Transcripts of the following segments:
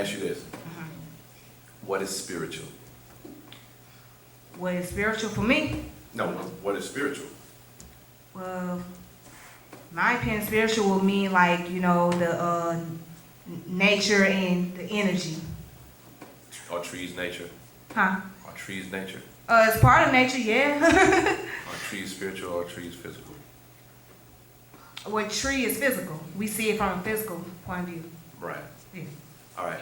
ask you this. What is spiritual? What is spiritual for me? No, what is spiritual? Well, my opinion, spiritual will mean like, you know, the nature and the energy. Are trees nature? Huh? Are trees nature? It's part of nature, yeah. Are trees spiritual or are trees physical? Well, tree is physical. We see it from a physical point of view. Right. Yeah. All right.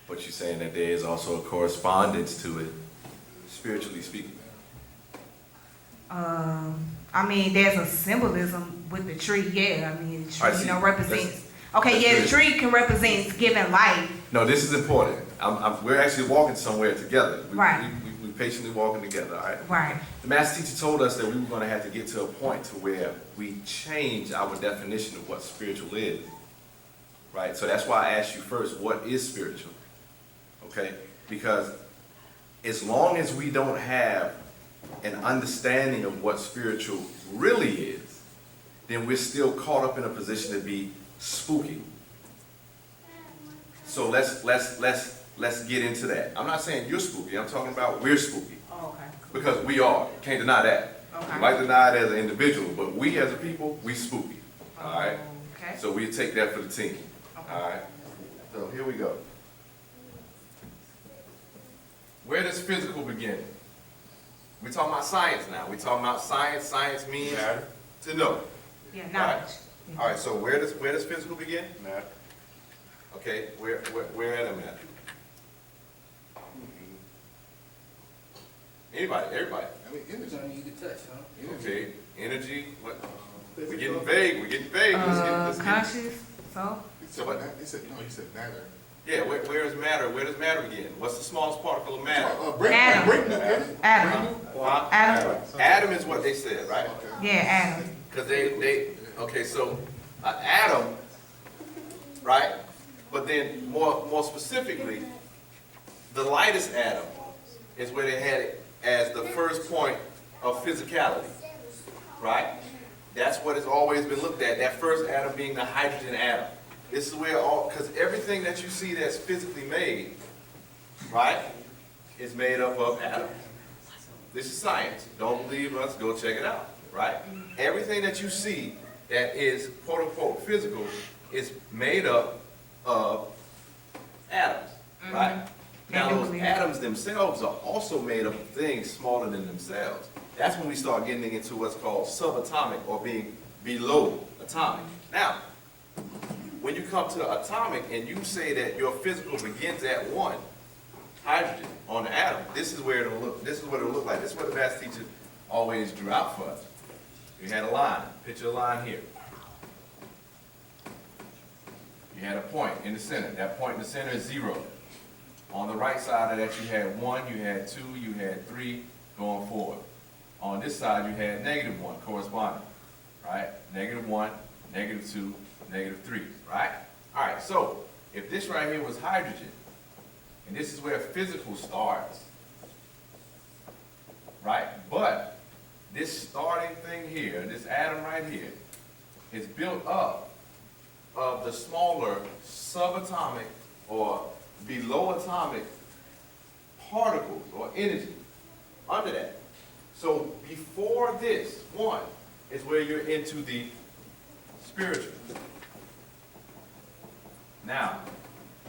But you're saying that there is also a correspondence to it, spiritually speaking. I mean, there's a symbolism with the tree, yeah. I mean, the tree, you know, represents. Okay, yeah, the tree can represent giving life. No, this is important. We're actually walking somewhere together. Right. We're patiently walking together, all right? Right. The master teacher told us that we were going to have to get to a point to where we change our definition of what spiritual is, right? So that's why I asked you first, what is spiritual? Okay? Because as long as we don't have an understanding of what spiritual really is, then we're still caught up in a position to be spooky. So let's get into that. I'm not saying you're spooky. I'm talking about we're spooky. Oh, okay. Because we are. Can't deny that. Okay. You might deny it as an individual, but we as a people, we spooky. All right? Okay. So we take that for the team. Okay. All right? So here we go. Where does physical begin? We're talking about science now. We're talking about science. Science means to know. Yeah, Right. knowledge. All right, so where does physical begin? Matter. Okay, where at a matter? Anybody, everybody. I mean, energy you can touch, huh? Energy. Okay, energy, what? We're getting vague, Let's get, Conscious, so? He said, he said, no, he said matter. yeah, where is matter? Where does matter begin? What's the smallest particle of matter? Atom. Break Adam. Huh? Adam. Atom is what they said, right? Okay. Yeah, Adam. Because okay, so an atom, right? But then more specifically, the lightest atom is where they had it as the first point of physicality, right? That's what has always been looked at, that first atom being the hydrogen atom. This is where because everything that you see that's physically made, right, is made up of atoms. This is science. Don't believe us, go check it out, right? Everything that you see that is quote unquote physical is made up of atoms, right? Now those atoms themselves are also made up of things smaller than themselves. That's when we start getting into what's called subatomic or being below atomic. Now, when you come to atomic and you say that your physical begins at 1, hydrogen on the atom, this is where it'll look. This is what it'll look like. This is what the math teacher always drew out for us. You had a line. Picture a line here. You had a point in the center. That point in the center is 0. On the right side of that, you had 1, you had 2, you had 3, going forward. On this side, you had -1 corresponding, right? -1, -2, -3, right? All right, so if this right here was hydrogen, and this is where physical starts, right? But this starting thing here, this atom right here, is built up of the smaller subatomic or below atomic particles or energy under that. So before this, 1 is where you're into the spiritual. Now,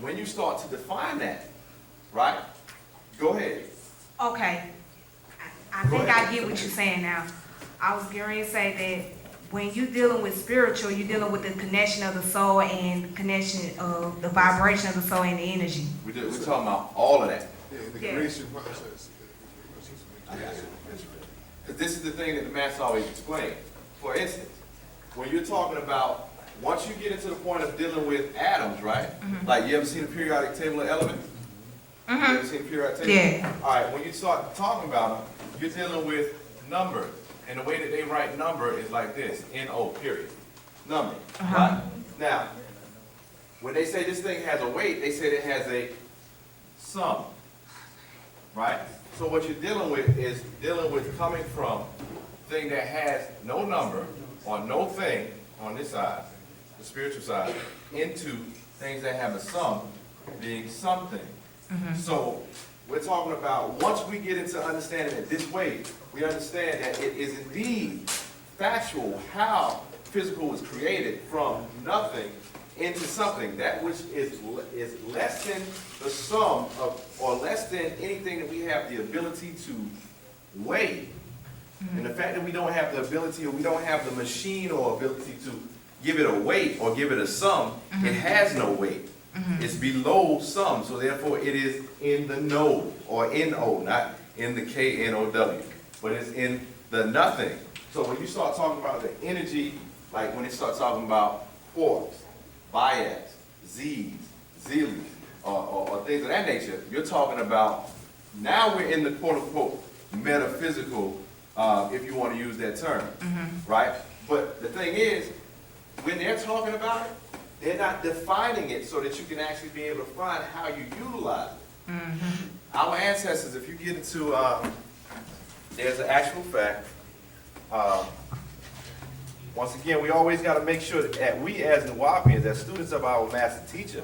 when you start to define that, right? Go ahead. Okay. I think I get what you're saying now. I was getting ready to say that when you're dealing with spiritual, you're dealing with the connection of the soul and connection of the vibration of the soul and the energy. We're talking about all of that. Yeah, the creation process. I got you. Because this is the thing that the master always explains. For instance, when you're talking about, once you get into the point of dealing with atoms, right? Like, you ever seen a periodic table of elements? You ever seen a periodic table? Yeah. All right, when you start talking about them, you're dealing with numbers. And the way that they write number is like this, N-O, period. Number, right? Now, when they say this thing has a weight, they say it has a sum, right? So what you're dealing with is coming from a thing that has no number or no thing on this side, the spiritual side, into things that have a sum being something. So we're talking about, once we get into understanding it this way, we understand that it is indeed factual how physical was created from nothing into something. That which is less than the sum of, or less than anything that we have the ability to weigh. And the fact that we don't have the ability, or we don't have the machine or ability to give it a weight or give it a sum, it has no weight. It's below sum, so therefore it is in the no, or N-O, not in the K-N-O-W, but it's in the nothing. So when you start talking about the energy, like when it starts talking about quarks, biads, Z's, zeros, or things of that nature, you're talking about, now we're in the quote-unquote metaphysical, if you want to use that term, right? But the thing is, when they're talking about it, they're not defining it so that you can actually be able to find how you utilize it. Our ancestors, if you get into, there's an actual fact. Once again, we always got to make sure that we as Wu-nuwaupians, as students of our master teacher,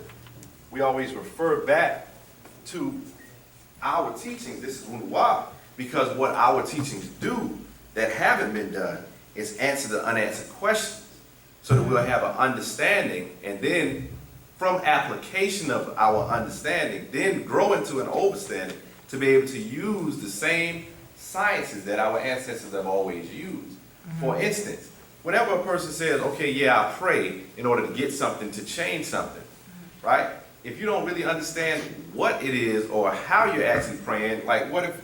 we always refer back to our teachings. This is Wu-nuwaup, because what our teachings do that haven't been done is answer the unanswered questions, so that we'll have an understanding, and then from application of our understanding, then grow into an overstanding to be able to use the same sciences that our ancestors have always used. For instance, whenever a person says, okay, yeah, I pray in order to get something, to change something, right? If you don't really understand what it is or how you're actually praying, like what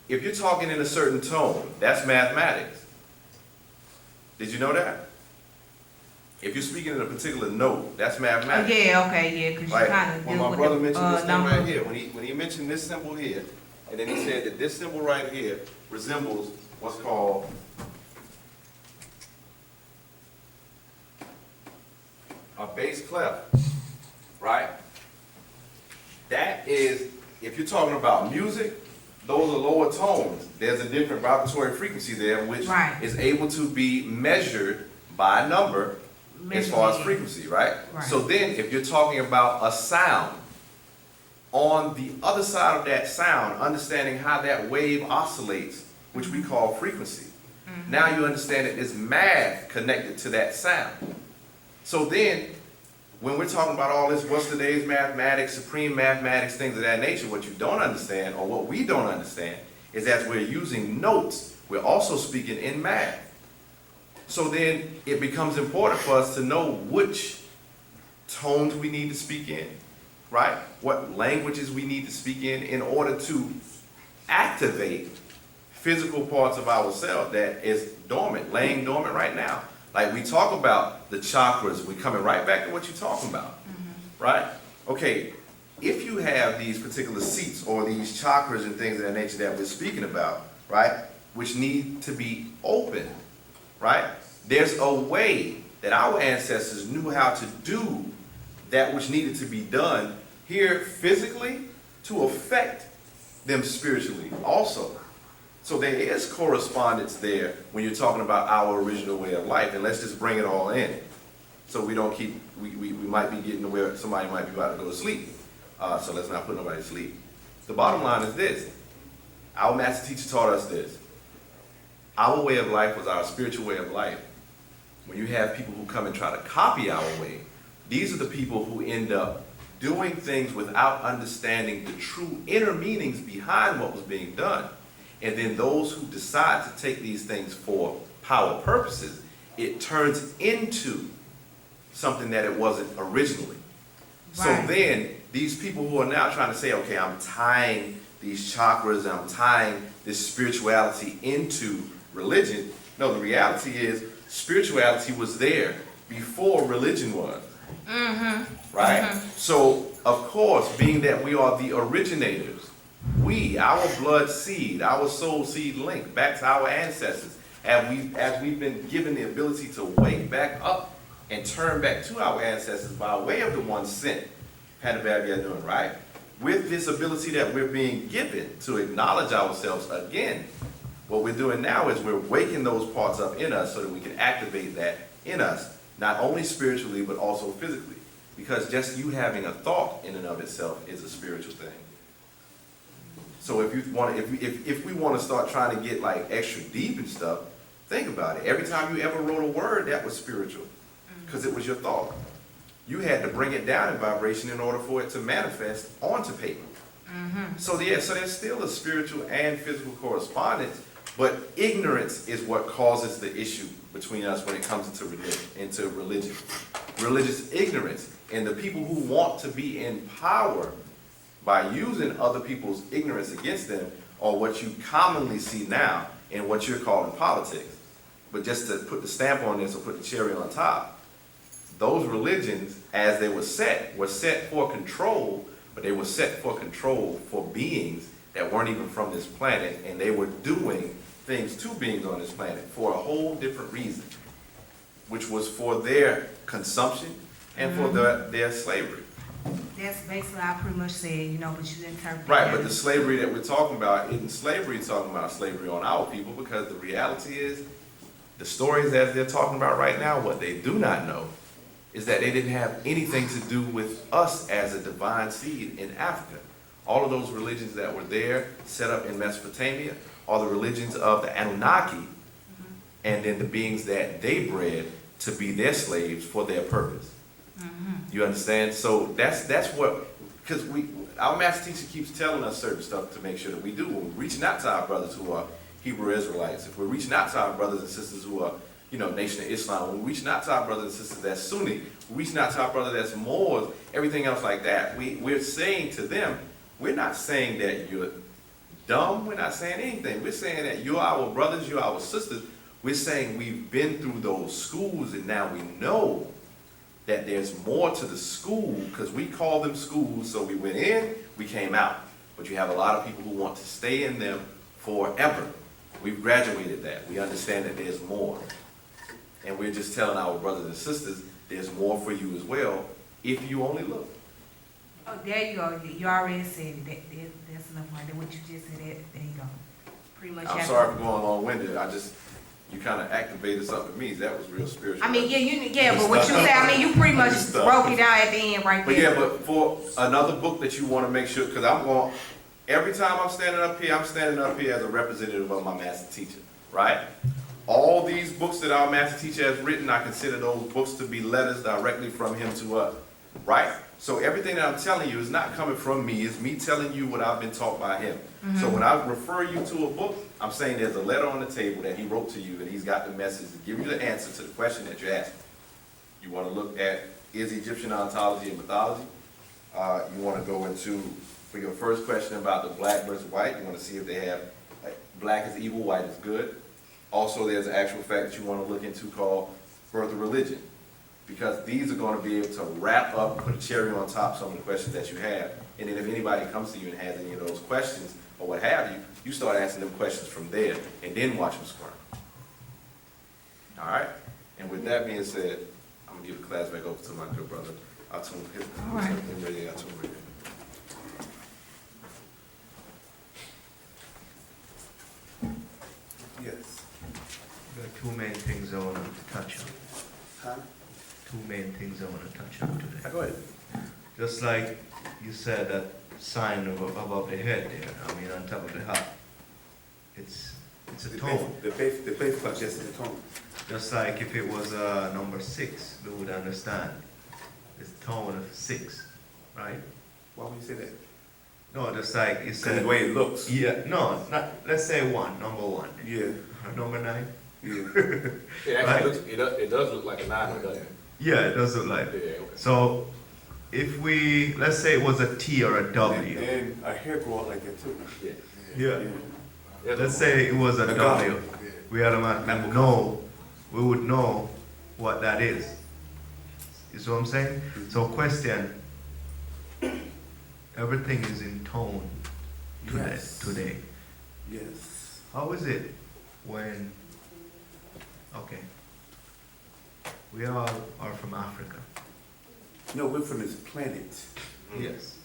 if you're talking in a certain tone, that's mathematics. Did you know that? If you're speaking in a particular note, that's mathematics. Yeah, okay, yeah, because you Right. kind of When deal my with brother the mentioned this thing number. right here, when he mentioned this symbol here, and then he said that this symbol right here resembles what's called a bass clef, right? That is, if you're talking about music, those are lower tones. There's a different vibratory frequency there, which Right. is able to be measured by a number as far as Measured, yeah. frequency, right? Right. So then, if you're talking about a sound, on the other side of that sound, understanding how that wave oscillates, which we call frequency. Now you understand that there's math connected to that sound. So then, when we're talking about all this, what's today's mathematics, supreme mathematics, things of that nature, what you don't understand, or what we don't understand, is as we're using notes, we're also speaking in math. So then it becomes important for us to know which tones we need to speak in, right? What languages we need to speak in order to activate physical parts of ourselves that is dormant, laying dormant right now. Like we talk about the chakras, we're coming right back to what you're talking about, right? Okay, if you have these particular seats or these chakras and things of that nature that we're speaking about, right, which need to be opened, right? There's a way that our ancestors knew how to do that which needed to be done here physically to affect them spiritually also. So there is correspondence there when you're talking about our original way of life, and let's just bring it all in. So we don't keep, we might be getting to where somebody might be about to go to sleep. So let's not put nobody to sleep. The bottom line is this. Our master teacher taught us this. Our way of life was our spiritual way of life. When you have people who come and try to copy our way, these are the people who end up doing things without understanding the true inner meanings behind what was being done. And then those who decide to take these things for power purposes, it turns into something that it wasn't originally. So Right. then, these people who are now trying to say, okay, I'm tying these chakras, I'm tying this spirituality into religion. No, the reality is, spirituality was there before religion was. Right? So, of course, being that we are the originators, our blood seed, our soul seed link back to our ancestors, as we've been given the ability to wake back up and turn back to our ancestors by way of the one sent, Panabab, right? With this ability that we're being given to acknowledge ourselves again, what we're doing now is we're waking those parts up in us so that we can activate that in us, not only spiritually, but also physically. Because just you having a thought in and of itself is a spiritual thing. So if you want, if we want to start trying to get like extra deep and stuff, think about it. Every time you ever wrote a word, that was spiritual, because it was your thought. You had to bring it down in vibration in order for it to manifest onto paper. So yeah, so there's still a spiritual and physical correspondence, but ignorance is what causes the issue between us when it comes into religion. Religious ignorance, and the people who want to be in power by using other people's ignorance against them are what you commonly see now in what you're calling politics. But just to put the stamp on this or put the cherry on top, those religions, as they were set for control, but they were set for control for beings that weren't even from this planet, and they were doing things to beings on this planet for a whole different reason, which was for their consumption and for their slavery. That's basically I pretty much said, you know, but you interpret. Right, but the slavery that we're talking about isn't slavery talking about slavery on our people, because the reality is, the stories as they're talking about right now, what they do not know is that they didn't have anything to do with us as a divine seed in Africa. All of those religions that were there, set up in Mesopotamia, are the religions of the Anunnaki, and then the beings that they bred to be their slaves for their purpose. You understand? So that's what, because our master teacher keeps telling us certain stuff to make sure that we do. When we're reaching out to our brothers who are Hebrew Israelites, if we're reaching out to our brothers and sisters who are, you know, Nation of Islam, when we're reaching out to our brothers and sisters that's Sunni, we're reaching out to our brother that's Moors, everything else like that, we're saying to them, we're not saying that you're dumb, we're not saying anything. We're saying that you're our brothers, you're our sisters. We're saying we've been through those schools, and now we know that there's more to the school, because we call them schools, so we went in, we came out. But you have a lot of people who want to stay in them forever. We've graduated that. We understand that there's more. And we're just telling our brothers and sisters, there's more for you as well, if you only look. Oh, there you go. You already said it. That's enough right there. What you just said, there you go. Pretty much. I'm sorry for going long-winded. You kind of activated something in me. That was real spiritual. I mean, but what you said, I mean, you pretty much broke it down at the end right But there. yeah, but for another book that you want to make sure, because every time I'm standing up here as a representative of my master teacher, right? All these books that our master teacher has written, I consider those books to be letters directly from him to us, right? So everything that I'm telling you is not coming from me, it's me telling you what I've been taught by him. So when I refer you to a book, I'm saying there's a letter on the table that he wrote to you, and he's got the message to give you the answer to the question that you're asking. You want to look at, is Egyptian ontology and mythology? You want to go into, for your first question about the black versus white, you want to see if they have, like, black is evil, white is good. Also, there's an actual fact that you want to look into called birth of religion, because these are going to be able to wrap up, put a cherry on top some of the questions that you have. And then if anybody comes to you and has any of those questions or what have you, you start asking them questions from there and then watch them squirm. All right? And with that being said, I'm going to give the class back over to my good brother. All right. Yes. There are two main things I want to touch on. Huh? Two main things I want to touch on today. Go ahead. Just like you said, that sign above the head there, I mean on top of the heart. It's a tone. The base clutch, yes, the tone. Just like if it was number 6, we would understand. It's tone of 6, right? Why would you say that? No, just like you Because said. the way it looks. Yeah, no, not. Let's say 1, number 1. Yeah. Number 9. Yeah. It actually looks, it does look like a 9, doesn't it? Yeah, it does look like. Yeah, okay. So if let's say it was a T or a W. And a hair grow out like that too. Yeah. Yeah. Yeah. Let's say it was a A W. W. We automatically we would know what that is. You see what I'm saying? So question, everything is in tone today. Yes. How is it when, okay, we all are from Africa. No, we're from this planet. Yes.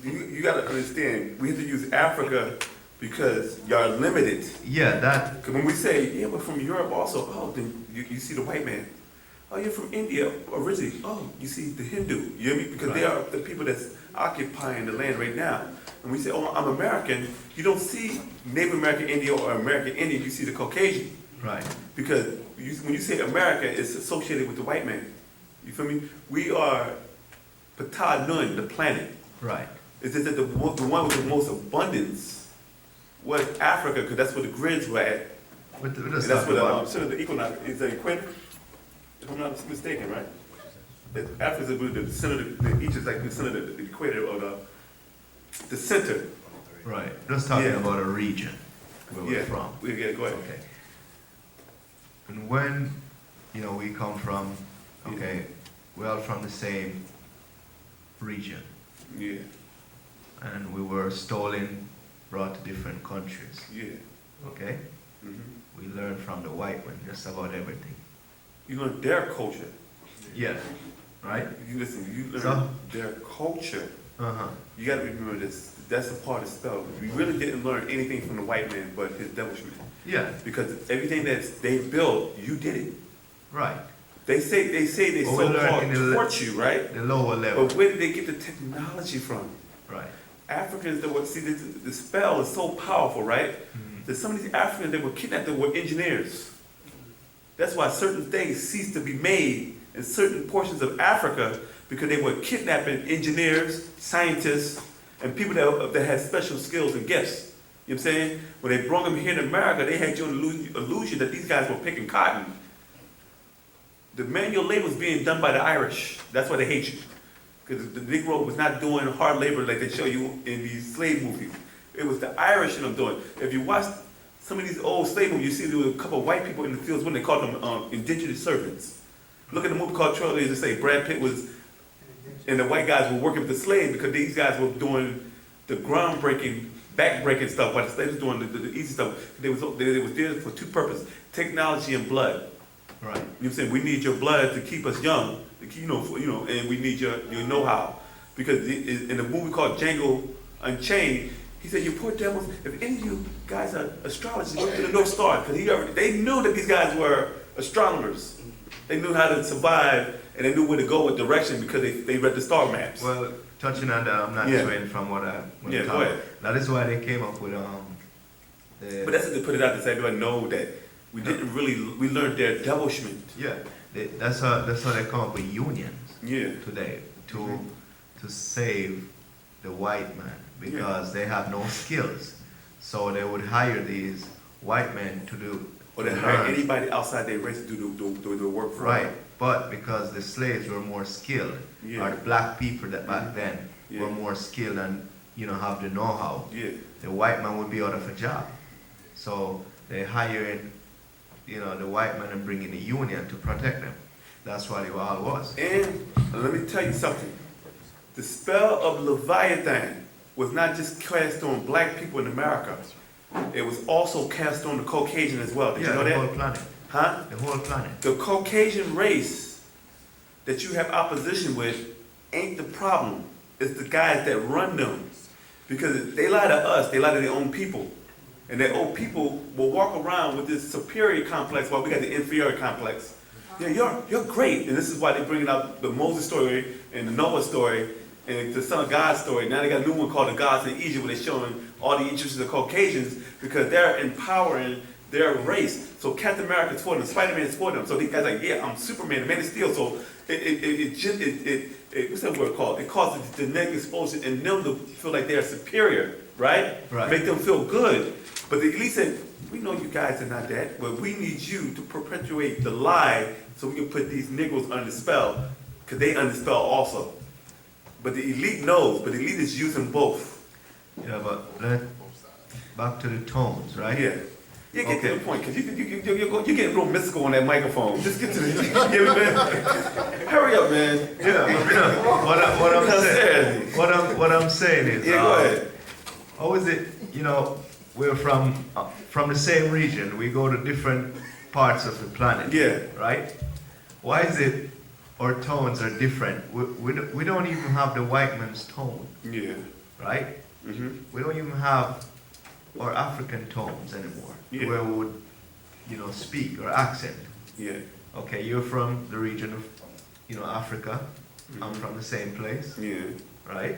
You gotta understand, we have to use Africa because y'all are limited. Yeah, that, Because when we say, yeah, we're from Europe also, oh, then you see the white man. Oh, you're from India originally. Oh, you see the Hindu. You know what I mean? Because they are the people that's occupying the land right now. And we say, oh, I'm American. You don't see Native American Indian or American Indian. You see the Caucasian. Right. Because when you say America, it's associated with the white man. You feel me? We are Pt.2, the planet. Right. It's just that the one with the most abundance was Africa, because that's where the grids were at. But And let's that's talk where about, the equinox is the equator. If I'm not mistaken, right? That Africa's the center, each is like the center of the equator or the center. right, just talking Yeah. about a region where we're Yeah. from. Yeah, go ahead. Okay. And when, we come from, okay, we're all from the same region, Yeah, and we were stolen, brought to different countries, yeah. okay? We learn from the white man just about everything. You learn their culture. Yeah, right? You listen, you learn So- their culture. Uh-huh. You gotta remember this. That's a part of spell. We really didn't learn anything from the white man but his devilishment. Yeah, Because everything that they built, you did it. right. They say they Well, we learn so-called in the taught you, right? The lower level, But where did they get the technology from? right. Africans that were, see, the spell is so powerful, right? That some of these Africans that were kidnapped that were engineers. That's why certain things ceased to be made in certain portions of Africa, because they were kidnapping engineers, scientists, and people that had special skills and gifts. You know what I'm saying? When they brought them here in America, they had you an illusion that these guys were picking cotton. The manual labor was being done by the Irish. That's why they hate you. Because the Negro was not doing hard labor like they show you in these slave movies. It was the Irish in them doing. If you watch some of these old slave movies, you see there were a couple of white people in the fields when they called them indigenous servants. Look at the movie called Trailblazers and say Brad Pitt was, and the white guys were working with the slaves because these guys were doing the groundbreaking, back-breaking stuff, while the slaves were doing the easy stuff. They was there for two purposes: technology and blood. Right. You know what I'm saying? We need your blood to keep us young, to keep, and we need your know-how. Because in the movie called Django Unchained, he said, "You poor devils, if any of you guys are astrologers, go to the North Star." Because they knew that these guys were astronomers. They knew how to survive, and they knew where to go with direction because they read the star maps. Well, touching on that, I'm not Yeah. swaying from what I want Yeah, to go talk ahead. about. That is why they came up with But that's what they put it out to say, do I know that we didn't really, we learned their devilishment. yeah, that's how they come up with unions Yeah. today to save the white man because they have no skills. So they would hire these white men to do. Or they hire anybody outside their race to do the work for Right, them. but because the slaves were more skilled, Yeah. or the black people that back then Yeah. were more skilled and have the know-how, Yeah. the white man would be out of a job. So they hired, the white man and bring in the union to protect them. That's what it all was. And let me tell you something. The spell of Leviathan was not just cast on black people in America. It was also cast on the Caucasian as well. Did you know the that? whole planet. Huh? The whole planet. The Caucasian race that you have opposition with ain't the problem. It's the guys that run them. Because they lie to us, they lie to their own people. And their own people will walk around with this superior complex while we got the inferior complex. Yeah, you're great. And this is why they're bringing out the Moses story and the Noah story and the Son of God story. Now they got a new one called the Gods in Egypt where they're showing all the Egyptians and Caucasians because they're empowering their race. So Captain America's for them, Spider-Man's for them. So these guys are like, yeah, I'm Superman, the Man of Steel. So what's that word called? It causes the genetic explosion in them to feel like they're superior, right? Right. Make them feel good. But the elite said, we know you guys are not that, but we need you to perpetuate the lie so we can put these Negroes under spell, because they under spell also. But the elite knows, but the elite is using both. Yeah, but back to the tones, right? Yeah. Yeah, get Okay. to the point, because you're getting real mystical on that microphone. Just get to the yeah, man. Hurry up, man. Yeah, what I'm saying is, Yeah, go ahead. how is it, we're from the same region, we go to different parts of the planet, Yeah. right? Why is it our tones are different? We don't even have the white man's tone, Yeah. right? Mm-hmm. We don't even have our African tones anymore, Yeah. where we would, speak or accent. Yeah. Okay, you're from the region of, Africa. I'm from the same place, Yeah. right?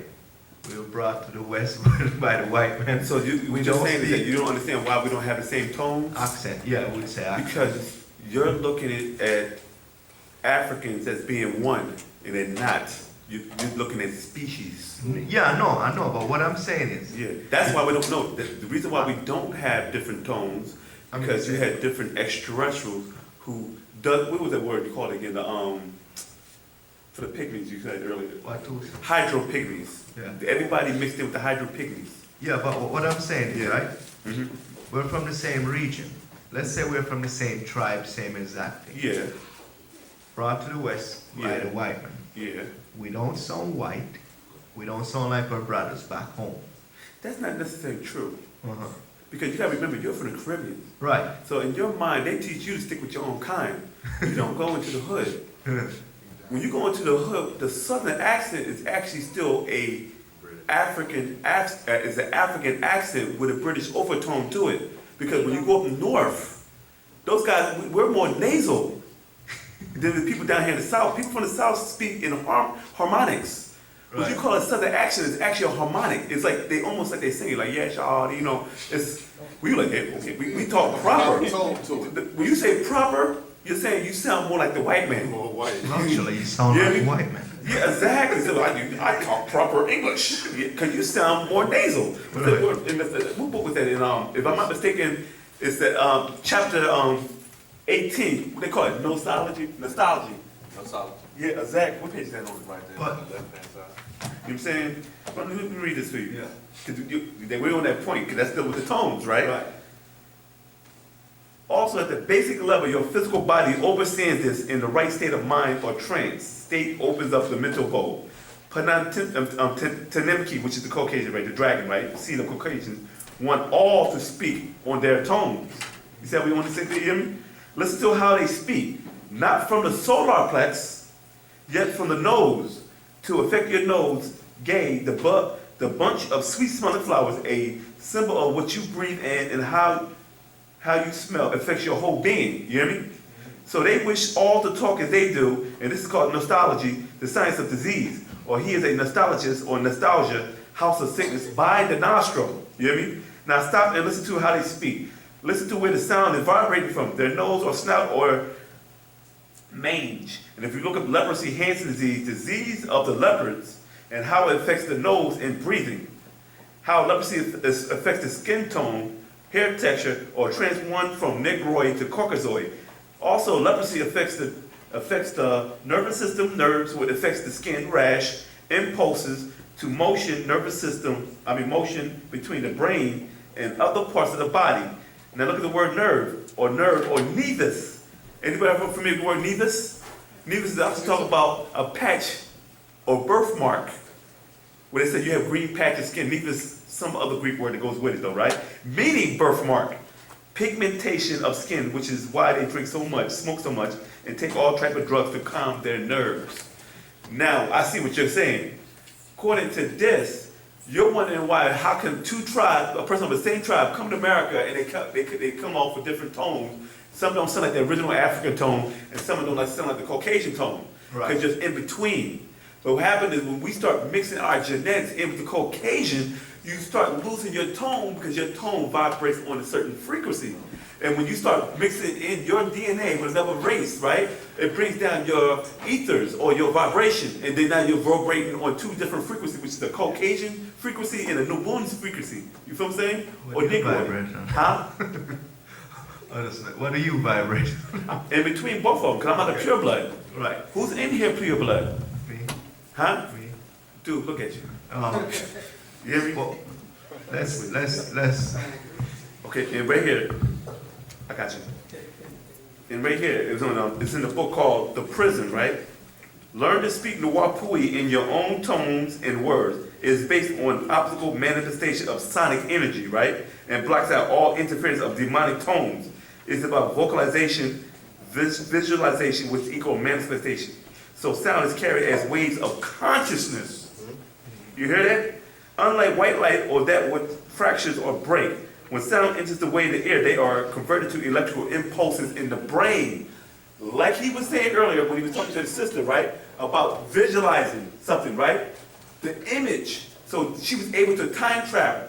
We were brought to the West by the white man. So what you're saying is that you don't understand why we don't have the same tones? Accent, yeah, we'd say accent. Because you're looking at Africans as being one, and they're not. You're looking at species. Yeah, I know, but what I'm saying is, Yeah, that's why we don't know. The reason why we don't have different tones, I'm because you gonna had different extraterrestrials who does, what was that word you called it again? For the pygmies you said earlier. what to, Hydropygmies. yeah. Everybody mixed in with the hydropygmies. Yeah, but what I'm saying is, Yeah. right? Mm-hmm. We're from the same region. Let's say we're from the same tribe, same exact thing. Yeah, Brought to the West by Yeah. the white man. yeah. We don't sound white. We don't sound like our brothers back home. That's not necessarily true. Uh-huh. Because you gotta remember, you're from the Caribbean. Right. So in your mind, they teach you to stick with your own kind. You don't go into the hood. When you go into the hood, the southern accent is actually still a African is an African accent with a British overtone to it. Because when you go up north, those guys, we're more nasal than the people down here in the south. People from the south speak in harmonics. What you Right. call a southern accent is actually a harmonic. It's like they almost like they sing like, yeah, y'all, it's, we like, hey, okay, we talk proper. Tone to it. When you say proper, you're saying you sound more like the white man. More white. Actually, you sound Yeah, like a we- white man. Yeah, exactly. So I talk proper English because you sound more nasal. Right. What book was that in? If I'm not mistaken, it's that chapter 18. What they call it? Nostalgy. Nostalgy. No solid. Yeah, exactly. What page is that on? Right there But- on the left-hand side. You know what I'm saying? Let me read this to you. Yeah. Because we're on that point, because that's still with the tones, right? Right. Also, at the basic level, your physical body overstands this in the right state of mind or trance. State opens up the mental bowl. Tanimki, which is the Caucasian, right? The dragon, right? See, the Caucasians want all to speak on their tones. You see how we want to say to hear me? Listen to how they speak. Not from the solar plex, yet from the nose. To affect your nose, gay, the bunch of sweet-smelling flowers, a symbol of what you breathe in and how you smell affects your whole being. You hear me? So they wish all to talk as they do, and this is called nostalgy, the science of disease. Or he is a nostalgist or nostalgia, house of sickness by the nostril. You hear me? Now stop and listen to how they speak. Listen to where the sound is vibrating from, their nose or snout or mange. And if you look up leprosy, Hansen disease, disease of the leopards, and how it affects the nose and breathing. How leprosy affects the skin tone, hair texture, or trans one from negroid to caucasoid. Also, leprosy affects the nervous system, nerves, which affects the skin, rash, impulses to motion, motion between the brain and other parts of the body. Now look at the word nerve, or nevus. Anybody ever familiar with the word nevus? Nevus is also talk about a patch or birthmark, where they say you have green patch of skin. Nevus, some other Greek word that goes with it though, right? Meaning birthmark. Pigmentation of skin, which is why they drink so much, smoke so much, and take all type of drugs to calm their nerves. Now, I see what you're saying. According to this, you're wondering why, how can two tribes, a person of the same tribe, come to America and they come off with different tones. Some don't sound like the original African tone, and some don't sound like the Caucasian tone. Right. Because just in between. But what happened is when we start mixing our genetics in with the Caucasian, you start losing your tone because your tone vibrates on a certain frequency. And when you start mixing in your DNA with another race, right, it brings down your ethers or your vibration. And then now you're vibrating on two different frequencies, which is the Caucasian frequency and the Nubun's frequency. You feel what I'm saying? What do you vibrate on? Huh? Honestly, what do you vibrate? In between both of them, because I'm not a pure blood. Right. Who's in here pure blood? Me. Huh? Me. Dude, look at you. You hear me? Well, let's. Okay, and right here, I got you. And right here, it's in the book called The Prison, right? Learn to speak Wu-nuwaupu in your own tones and words. It is based on optical manifestation of sonic energy, right? And blocks out all interference of demonic tones. It's about vocalization, visualization, which equal manifestation. So sound is carried as waves of consciousness. You hear that? Unlike white light or that with fractures or break, when sound enters the way of the air, they are converted to electrical impulses in the brain. like he was saying earlier when he was talking to his sister, right, about visualizing something, right? The image, so she was able to time travel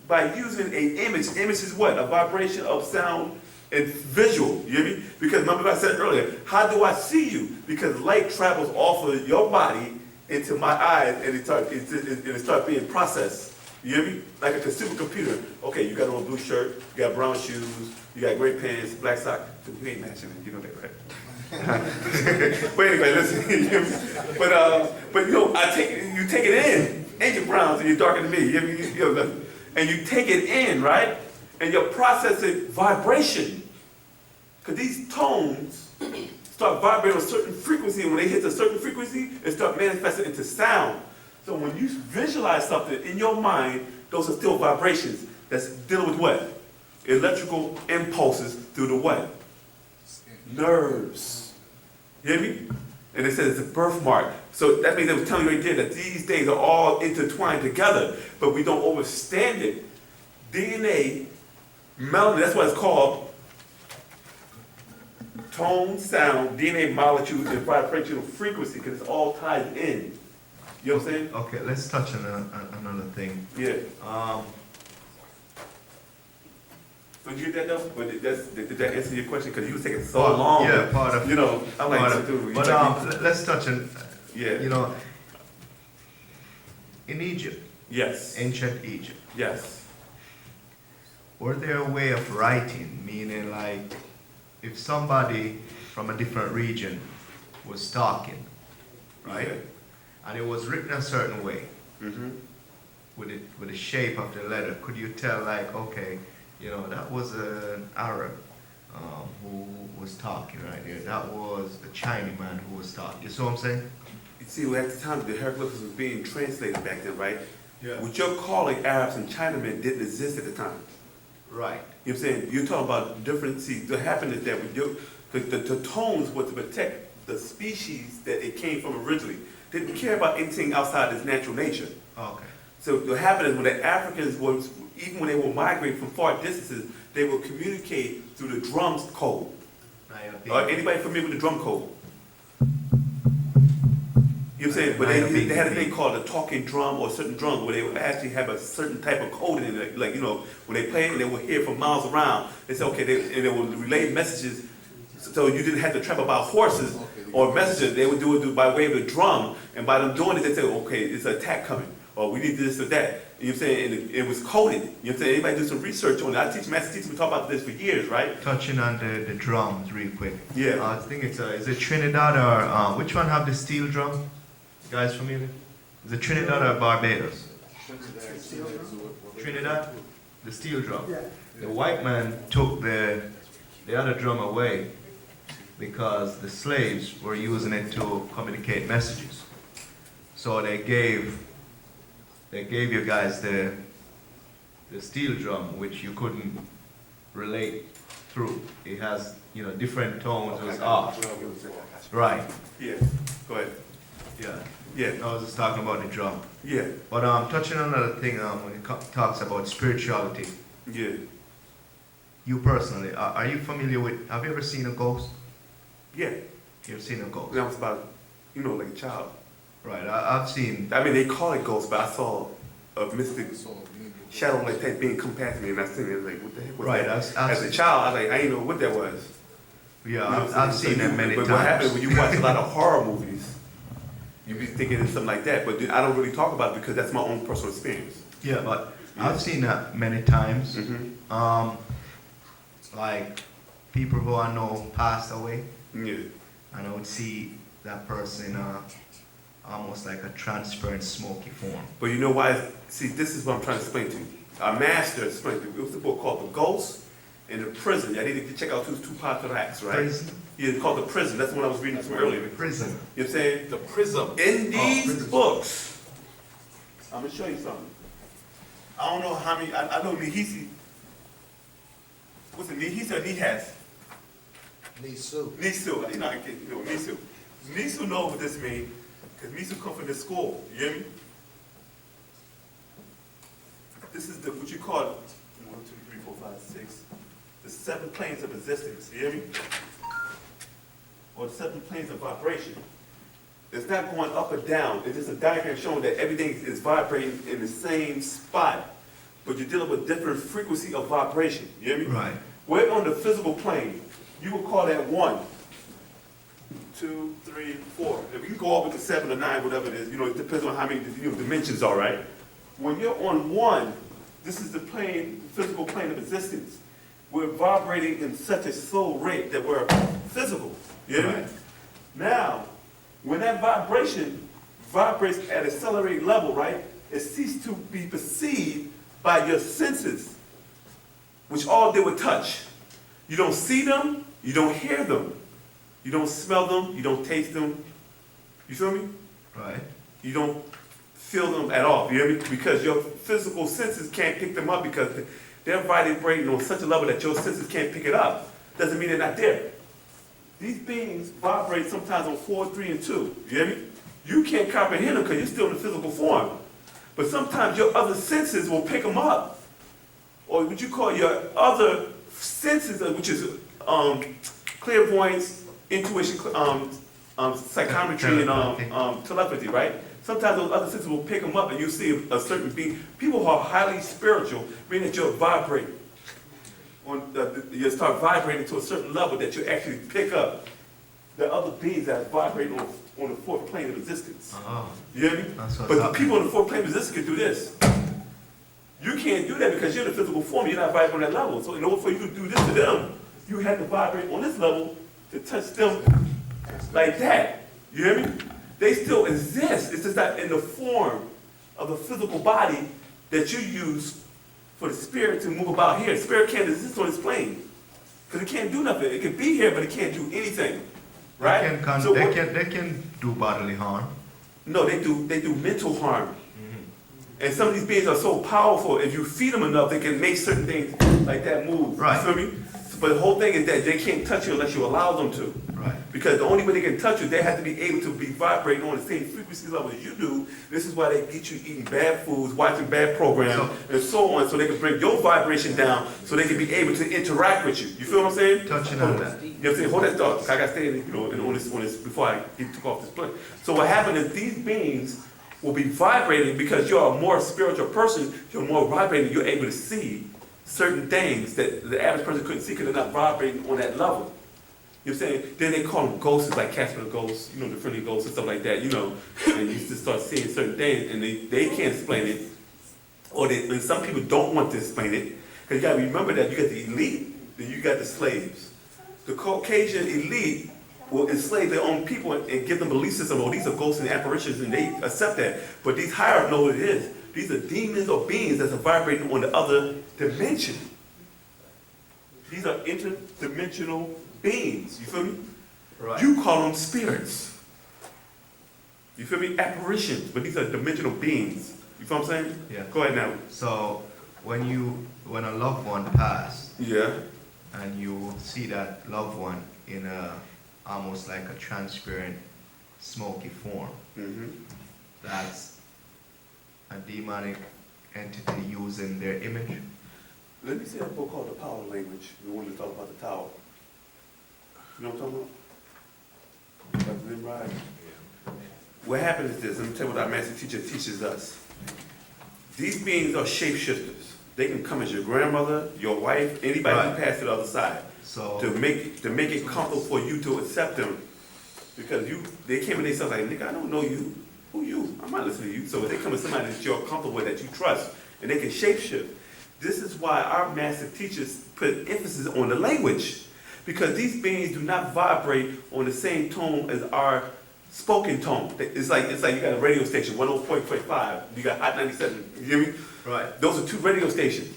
by using an image. Image is what? A vibration of sound and visual, you hear me? Because remember what I said earlier, how do I see you? Because light travels off of your body into my eyes and it starts being processed. You hear me? Like a consumer computer. Okay, you got on a blue shirt, you got brown shoes, you got gray pants, black socks. You ain't matching it, you know that, right? But anyway, listen, you hear me? But you know, you take it in, and you're browns and you're darker than me, you hear me? You know, and you take it in, right? And you're processing vibration. Because these tones start vibrating a certain frequency, and when they hit a certain frequency, it starts manifesting into sound. So when you visualize something in your mind, those are still vibrations that's dealing with what? Electrical impulses through the what? Nerves. You hear me? And it says it's a birthmark. So that means it was telling you right there that these things are all intertwined together, but we don't understand it. DNA, melanin, that's what it's called. Tone, sound, DNA molecules, and vibrational frequency, because it's all tied in. You know what I'm saying? Okay, let's touch on another thing. Yeah. So you get that though? But did that answer your question? Because you was taking so long. Yeah, part of. You know, I'm like, dude. But let's touch on. Yeah. You know, in Egypt, Yes. ancient Egypt, Yes. were there a way of writing, meaning like, if somebody from a different region was talking, right? Yeah. And it was written a certain way, Mm-hmm. with the shape of the letter, could you tell like, okay, you know, that was an Arab who was talking right there. That was a Chinese man who was talking. You see what I'm saying? You see, at the time, the hieroglyphics was being translated back then, right? Yeah. What you're calling Arabs and Chinamen didn't exist at the time. Right. You know what I'm saying? You're talking about different, see, what happened is that when the tones were to protect the species that it came from originally. They didn't care about anything outside its natural nature. Okay. So what happened is when the Africans was, even when they would migrate from far distances, they would communicate through the drums code. Anybody familiar with the drum code? You know what I'm saying? But they had a thing called a talking drum or a certain drum where they would actually have a certain type of code in it. Like, you know, when they play it, they would hear from miles around. They said, okay, and they would relay messages. So you didn't have to travel by horses or messages. They would do it by way of the drum. And by them doing it, they say, okay, it's an attack coming. Or we need this or that. You know what I'm saying? And it was coded. You know what I'm saying? Anybody do some research on it. Master teachers, we talk about this for years, right? Touching on the drums real quick. Yeah. I think it's is it Trinidad or which one have the steel drum? You guys familiar? Is it Trinidad or Barbados? Trinidad, the steel drum. Yeah. The white man took the other drum away because the slaves were using it to communicate messages. So they gave you guys the steel drum, which you couldn't relate through. It has, you know, different tones. It was off. Right. Yeah. Go ahead. Yeah. Yeah. I was just talking about the drum. Yeah. But touching on another thing, when it talks about spirituality, Yeah. you personally, are you familiar with? Have you ever seen a ghost? Yeah. You've seen a ghost? When I was about, you know, like a child. Right. I've seen. I mean, they call it ghost, but I saw a mystic shadow like that being come past me, and I seen it like, what the heck was Right. that? I've As a child, I was like, I didn't know what that was. Yeah, You know what I'm I've saying? seen So them many but times. what happens when you watch a lot of horror movies, you be thinking it's something like that, but I don't really talk about it because that's my own personal experience. Yeah, but I've seen that many times. Mm-hmm. Like people who I know passed away, Yeah. and I would see that person almost like a transparent, smoky form. But you know why? See, this is what I'm trying to explain to you. Our master explained to you. It was a book called The Ghost and The Prison. I need to check out two patriarchs, right? Prison? Yeah, it's called The Prison. That's the one I was reading from earlier. Prison. You know what I'm saying? The prism. In these prison. books, I'm gonna show you something. I don't know how many. I know Nihisi. What's it? Nihisi or Nihas? Nisu. You know, Nisu. Nisu know what this means because Nisu come from the school. You hear me? This is what you call 1, 2, 3, 4, 5, 6. The 7 planes of existence. You hear me? or the 7 planes of vibration, it's not going up or down. It's just a diagram showing that everything is vibrating in the same spot, but you're dealing with different frequency of vibration. You hear me? Right. We're on the physical plane. You would call that 1, 2, 3, 4. If you go over to 7 or 9, whatever it is, it depends on how many dimensions are, right? When you're on 1, this is the physical plane of existence. We're vibrating in such a slow rate that we're physical. You hear me? Right. Now, when that vibration vibrates at accelerated level, right, it ceases to be perceived by your senses, which all deal with touch. You don't see them, you don't hear them, you don't smell them, you don't taste them. You feel me? Right. You don't feel them at all. You hear me? Because your physical senses can't pick them up because they're vibrating on such a level that your senses can't pick it up. Doesn't mean they're not there. These beings vibrate sometimes on 4, 3, and 2. You hear me? You can't comprehend them because you're still in the physical form. But sometimes your other senses will pick them up. Or what you call your other senses, which is clairvoyance, intuition, psychometry, and telepathy, right? Sometimes those other senses will pick them up and you see a certain being. People who are highly spiritual, meaning that you'll vibrate. You start vibrating to a certain level that you actually pick up the other beings that are vibrating on the 4th plane of existence. You hear me? But the people on the 4th plane of existence can do this. You can't do that because you're in the physical form, you're not vibrating on that level. So in order for you to do this to them, you have to vibrate on this level to touch them like that. You hear me? They still exist. It's just not in the form of the physical body that you use for the spirit to move about here. Spirit can't exist on this plane because it can't do nothing. It can be here, but it can't do anything. Right? They can do bodily harm. No, they do mental harm. And some of these beings are so powerful, if you feed them enough, they can make certain things like that move. Right. You feel me? But the whole thing is that they can't touch you unless you allow them to. Right. Because the only way they can touch you, they have to be able to be vibrating on the same frequency level as you do. This is why they get you eating bad foods, watching bad programs, and so on, so they can bring your vibration down, so they can be able to interact with you. You feel what I'm saying? Touching on that. You know what I'm saying? Hold that thought. I got to stay on this before I took off this plane. So what happened is these beings will be vibrating because you're a more spiritual person, you're more vibrating, you're able to see certain things that the average person couldn't see because they're not vibrating on that level. You know what I'm saying? Then they call them ghosts, like Casper the Ghost, the friendly ghosts and stuff like that, and you just start seeing certain things and they can't explain it. And some people don't want to explain it because you got to remember that you got the elite, then you got the slaves. The Caucasian elite will enslave their own people and give them belief system, these are ghosts and apparitions, and they accept that. But these higher know what it is. These are demons or beings that are vibrating on the other dimension. These are interdimensional beings. You feel me? Right. You call them spirits. You feel me? Apparitions, but these are dimensional beings. You feel what I'm saying? Yeah. Go ahead now. So when a loved one passed, Yeah. and you see that loved one in almost like a transparent, smoky form, that's a demonic entity using their image. Let me see a book called The Power Language. We wanted to talk about the tower. You know what I'm talking about? Dr. Nimrod? What happens is this, let me tell you what our master teacher teaches us. These beings are shapeshifters. They can come as your grandmother, your wife, anybody who passed to the other side. So to make it comfortable for you to accept them. Because they came and they said, like, nigga, I don't know you. Who you? I'm not listening to you. So if they come with somebody that you're comfortable with, that you trust, and they can shapeshift. This is why our master teachers put emphasis on the language. Because these beings do not vibrate on the same tone as our spoken tone. It's like you got a radio station, 104.5. You got Hot 97. You hear me? right. Those are 2 radio stations.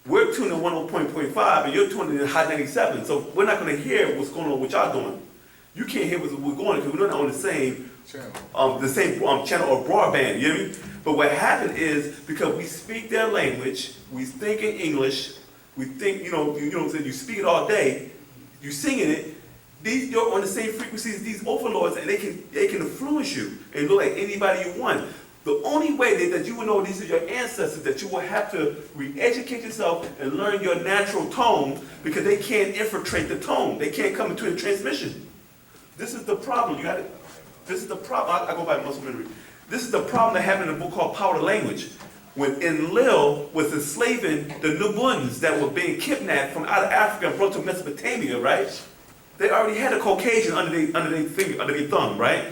We're tuning in 104.5 and you're tuning in Hot 97. So we're not going to hear what's going on with y'all doing. You can't hear what's going on because we're not on the same channel or broadband. You hear me? But what happened is because we speak their language, we think in English, we think, you know what I'm saying, you speak it all day, you singing it, you're on the same frequencies as these overlords and they can influence you and look like anybody you want. The only way that you will know these are your ancestors, that you will have to re-educate yourself and learn your natural tone because they can't infiltrate the tone. They can't come into the transmission. This is the problem. You got it. This is the problem. I go by muscle memory. This is the problem that happened in a book called Power of Language. When Enlil was enslaving the Nubuans that were being kidnapped from out of Africa and brought to Mesopotamia, right? They already had a Caucasian under their finger, under their thumb, right?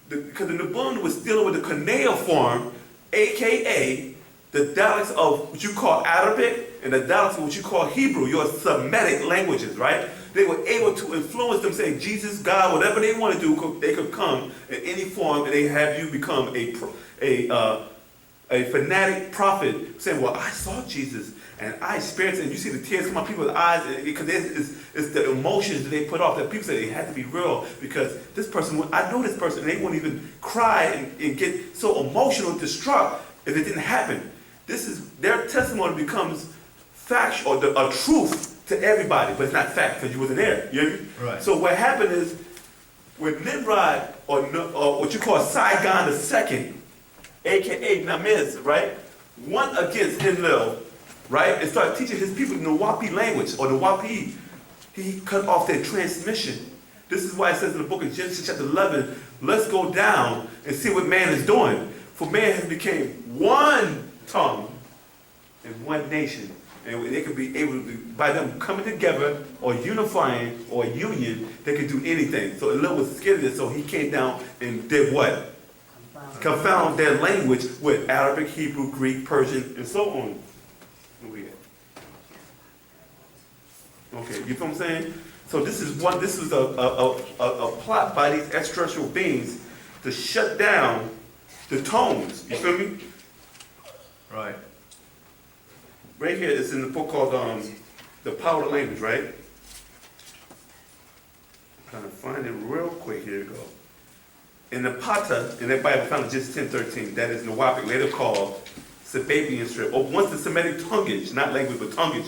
Because the Nubuan was dealing with the cuneiform, aka the dialects of what you call Arabic and the dialects of what you call Hebrew, your Semitic languages, right? They were able to influence them, saying Jesus, God, whatever they want to do, they could come in any form, and they have you become a fanatic prophet, saying, well, I saw Jesus, and I experienced it, and you see the tears come out people's eyes, because it's the emotions that they put off, that people say it had to be real, because this person, I know this person, and they won't even cry and get so emotional and distraught if it didn't happen. Their testimony becomes fact, or a truth to everybody, but it's not fact, because you wasn't there, you hear me? Right. So what happened is, when Nimrod, or what you call Saigon II, aka Namiz, right, went against Enlil, right, and started teaching his people the Wu-nuwaup language, or the Wu-nuwaup, he cut off their transmission. This is why it says in the book of Genesis chapter 11, let's go down and see what man is doing. For man has become one tongue and one nation. And they could be able to, by them coming together, or unifying, or union, they could do anything. So Enlil was scared of this, so he came down and did what? Confound their language with Arabic, Hebrew, Greek, Persian, and so on. Okay, you know what I'm saying? So this is a plot by these extraterrestrial beings to shut down the tones. You feel me? Right. Right here, it's in the book called The Power of Language, right? I'm trying to find it real quick. Here you go. In the Pata, in that Bible found in Genesis 10:13, that is Nuwaup, later called Sababian strip. Or once the Semitic tonguage, not language but tonguage,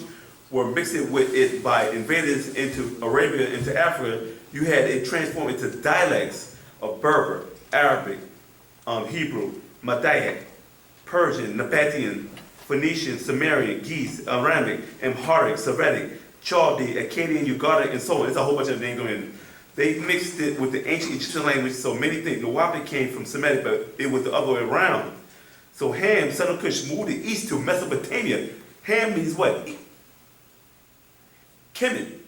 were mixing with it by invaders into Arabia, into Africa, you had it transformed into dialects of Berber, Arabic, Hebrew, Madayak, Persian, Nabatean, Phoenician, Sumerian, Geese, Aramic, Amharic, Sephardic, Chaldee, Akkadian, Ugaritic, and so on. It's a whole bunch of names going in. They mixed it with the ancient Egyptian language, so many things. Nuwaup came from Semitic, but it was the other way around. So Ham, son of Cush, moved east to Mesopotamia. Ham means what? Kemet.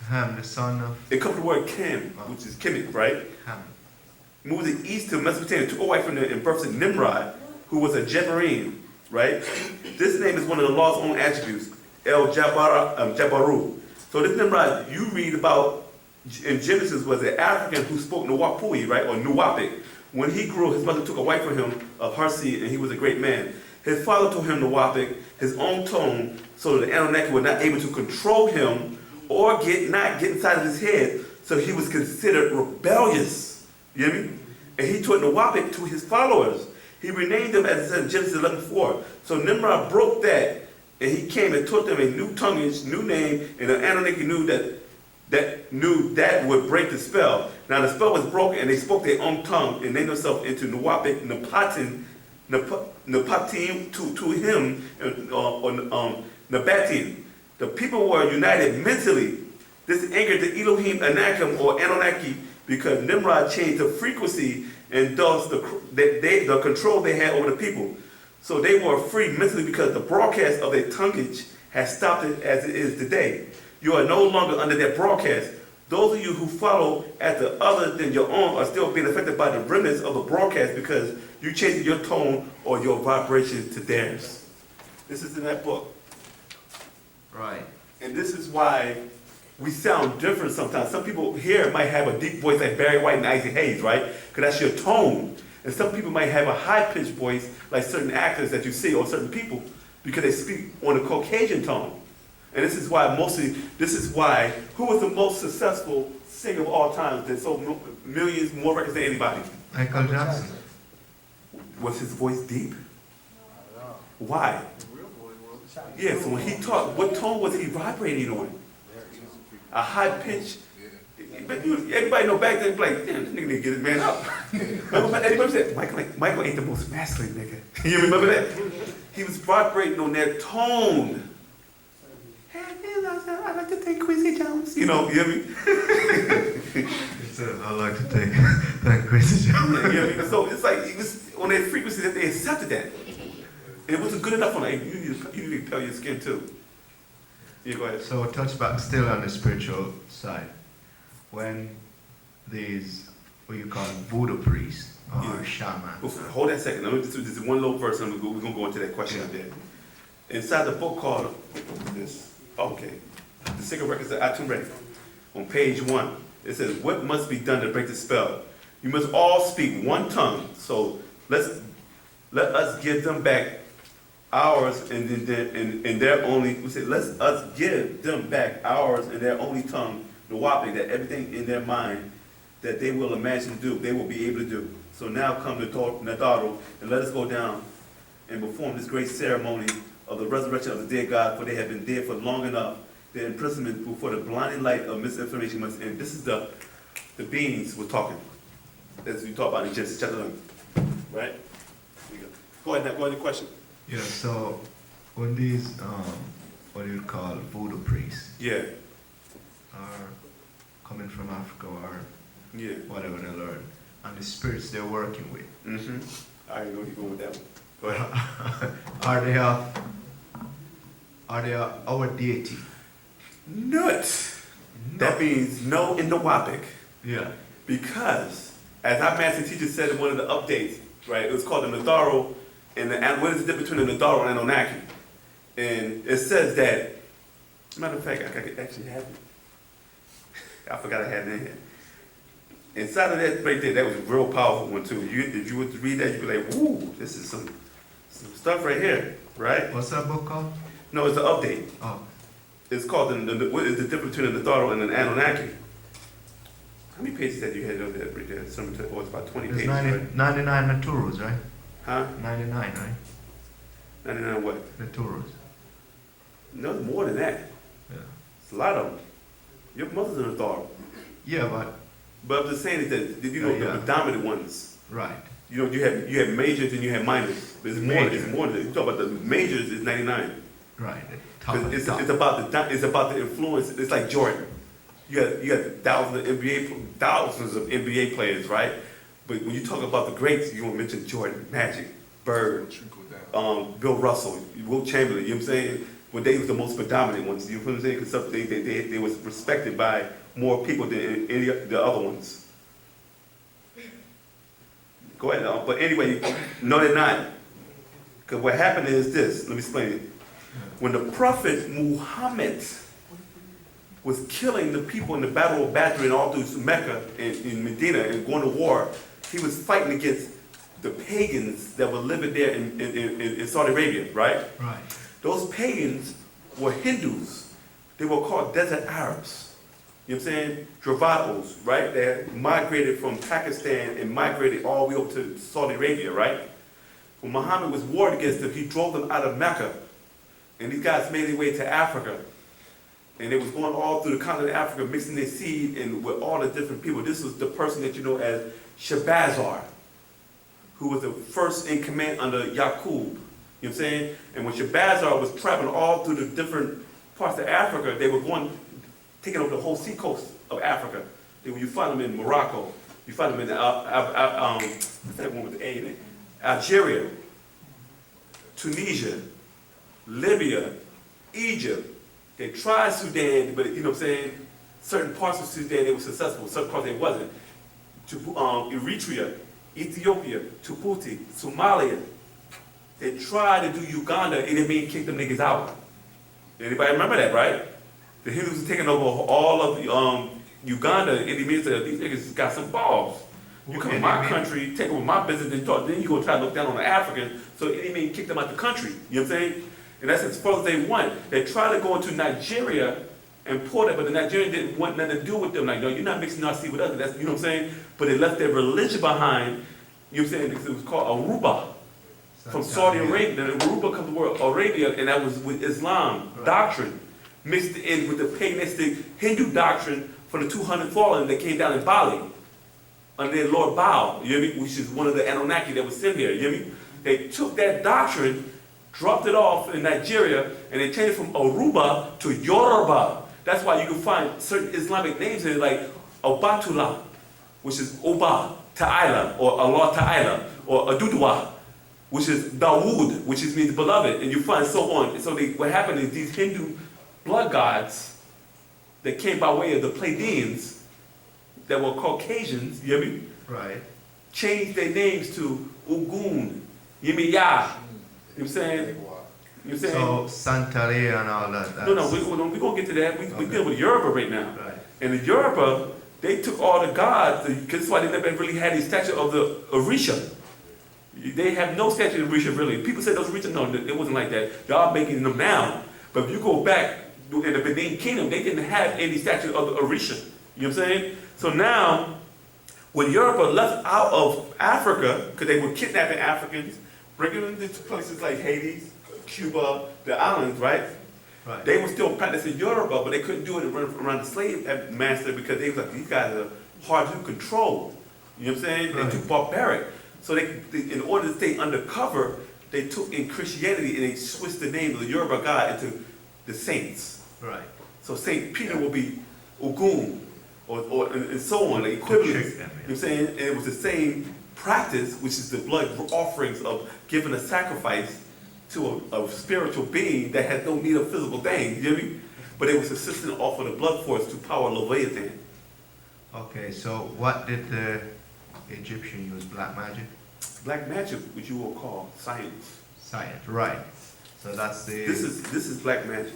Ham, the son of It comes from the word Kem, which is Kemet, right? Ham. Moved east to Mesopotamia, took a wife from there and birthed Nimrod, who was a Jebarim, right? This name is one of the Lord's own attributes, El Jabaru. So this Nimrod you read about in Genesis was an African who spoke Nuwaupu, right, or Nuwaupic. When he grew, his mother took a wife for him of her seed, and he was a great man. His father told him Nuwaupic, his own tone, so that the Anunnaki were not able to control him or not get inside of his head, so he was considered rebellious. You hear me? And he taught Nuwaupic to his followers. He renamed them, as it said in Genesis 11:4. So Nimrod broke that, and he came and taught them a new tonguage, new name, and the Anunnaki knew that would break the spell. Now the spell was broken, and they spoke their own tongue and named themselves into Nuwaupic, Napatim to him, or Nabatean. The people were united mentally. This angered the Elohim Anakim or Anunnaki because Nimrod changed the frequency and thus the control they had over the people. So they were free mentally because the broadcast of their tonguage has stopped it as it is today. You are no longer under their broadcast. Those of you who follow after other than your own are still being affected by the remnants of the broadcast because you changed your tone or your vibration to theirs. This is in that book. Right. And this is why we sound different sometimes. Some people here might have a deep voice like Barry White and Isaac Hayes, right? Because that's your tone. And some people might have a high-pitched voice like certain actors that you see or certain people because they speak on a Caucasian tone. And this is why who was the most successful singer of all time that sold millions more records than anybody? Michael Jackson. Was his voice deep? Why? Yeah, so when he talked, what tone was he vibrating on? A high pitch. But everybody know back then, like, damn, this nigga need to get his man up. Everybody said, Michael ain't the most masculine nigga. You remember that? He was vibrating on that tone. I like to take Quincy Jones. You know, you hear me? I like to thank Chris. Yeah, you know what I mean? So it's like, it was on that frequency that they accepted that. It wasn't good enough on that. You need to peel your skin too. Yeah, go ahead. So touch back still on the spiritual side. When these, what you call voodoo priests or Yeah. shamans. Hold that a second. Let me just do this one little verse and we're going to go into that question up there. Inside the book called this, okay, the Sacred Records of Atum Ready, on page 1, it says, what must be done to break the spell? You must all speak one tongue. So let us give them back ours and their only, we say, let us give them back ours and their only tongue, the Wu-nuwaup, that everything in their mind that they will imagine to do, they will be able to do. So now come the Nadaro, and let us go down and perform this great ceremony of the resurrection of the dead God, for they have been dead for long enough. Their imprisonment before the blinding light of misinformation must end. This is the beings we're talking, as we talk about in Genesis chapter 11. Right? Here you go. Go ahead now, go ahead, question. Yeah, so when these, what do you call voodoo priests Yeah, are coming from Africa or yeah. whatever they learn, and the spirits they're working with, Mm-hmm. I already know where you're going with that one. Go ahead. are they our deity? Nut. That means no in the Wapic. Yeah. Because, as our master teacher said in one of the updates, right, it was called the Nadaro, and what is the difference between the Nadaro and Anunnaki? And it says that, matter of fact, I could actually have it. I forgot I had it in here. Inside of that right there, that was a real powerful one too. If you were to read that, you'd be like, woo, this is some stuff right here, right? What's that book called? No, it's the update. Oh, It's called, what is the difference between the Nadaro and an Anunnaki? How many pages that you had on that right there? It's about 20 there's pages, right? 99 Naturus, right? Huh? 99, right? 99 what? Naturus. No, it's more than that. Yeah. It's a lot of them. Your mother's an Nadaro. Yeah, but But I'm just saying is that, you know, Yeah. the predominant ones. right. You know, you have majors and you have minors. But it's more than, you talk about the majors is 99. Right. It's about the influence. It's like Jordan. You got thousands of NBA players, right? But when you talk about the greats, you want to mention Jordan, Magic, Bird, Trickle down. Bill Russell, Will Chamberlain. You know what I'm saying? When they was the most predominant ones. You know what I'm saying? Because they was respected by more people than any of the other ones. Go ahead, but anyway, no, they're not. Because what happened is this. Let me explain it. When the Prophet Muhammad was killing the people in the Battle of Badr and all through Mecca and in Medina and going to war, he was fighting against the pagans that were living there in Saudi Arabia, right? Right. Those pagans were Hindus. They were called desert Arabs. You know what I'm saying? Dravidians, right? They migrated from Pakistan and migrated all the way over to Saudi Arabia, right? When Muhammad was warred against them, he drove them out of Mecca. And these guys made their way to Africa. And they was going all through the continent of Africa, mixing their seed and with all the different people. This was the person that you know as Shabazar, who was the first in command under Yaqub. You know what I'm saying? And when Shabazar was traveling all through the different parts of Africa, they were taking over the whole seacoast of Africa. You find them in Morocco. You find them in what's that one with the A in it? Algeria, Tunisia, Libya, Egypt. They tried Sudan, but you know what I'm saying? Certain parts of Sudan they were successful, certain parts they wasn't. Eritrea, Ethiopia, Djibouti, Somalia. They tried to do Uganda and they made kick them niggas out. Anybody remember that, right? The Hindus were taking over all of Uganda, and it means that these niggas got some balls. You come to my country, take over my business, then you go try to look down on the African, so it mean kick them out the country. You know what I'm saying? And that's as far as they went. They tried to go into Nigeria and pour that, but the Nigerians didn't want nothing to do with them. Like, no, you're not mixing our seed with us. That's, you know what I'm saying? But they left their religion behind. You know what I'm saying? Because it was called Aruba from Saudi Arabia. Then Aruba comes to world Arabia, and that was with Islam doctrine mixed in with the paganistic Hindu doctrine from the 200 fallen that came down in Bali under their Lord Baal. You know what I mean? Which is one of the Anunnaki that was sent here. You know what I mean? They took that doctrine, dropped it off in Nigeria, and they changed it from Aruba to Yoruba. That's why you can find certain Islamic names in it, like Obatula, which is Oba Ta'ala, or Allah Ta'ala, or Aduduwa, which is Dawood, which is means beloved, and you find so on. So what happened is these Hindu blood gods that came by way of the Pleiadians, that were Caucasians, you hear me? Right. Changed their names to Ugun, Yimiya. You know what I'm saying? You know what I'm saying? So Santeria and all that. No, we're going to get to that. We deal with Yoruba right now. Right. And in Yoruba, they took all the gods, because that's why they never really had a statue of the Orisha. They have no statue of Orisha, really. People say those Orisha, no, it wasn't like that. Y'all making them now. But if you go back in the Benin Kingdom, they didn't have any statue of the Orisha. You know what I'm saying? So now, when Yoruba left out of Africa, because they were kidnapping Africans, bringing them to places like Haiti, Cuba, the islands, right? Right. They were still practicing Yoruba, but they couldn't do it around the slave master because they was like, these guys are hard to control. You know what I'm saying? Right. They're too barbaric. So they, in order to stay undercover, they took in Christianity and they switched the name of the Yoruba god into the saints. Right. So Saint Peter will be Ogun, and so on, the equivalents. You know what I'm saying? And it was the same practice, which is the blood offerings of giving a sacrifice to a spiritual being that had no need of physical things, you hear me? But it was assisting off of the blood force to power Leviathan. Okay, so what did the Egyptian use? Black magic? Black magic, which you will call science. Science, right. So that's the... This is black magic.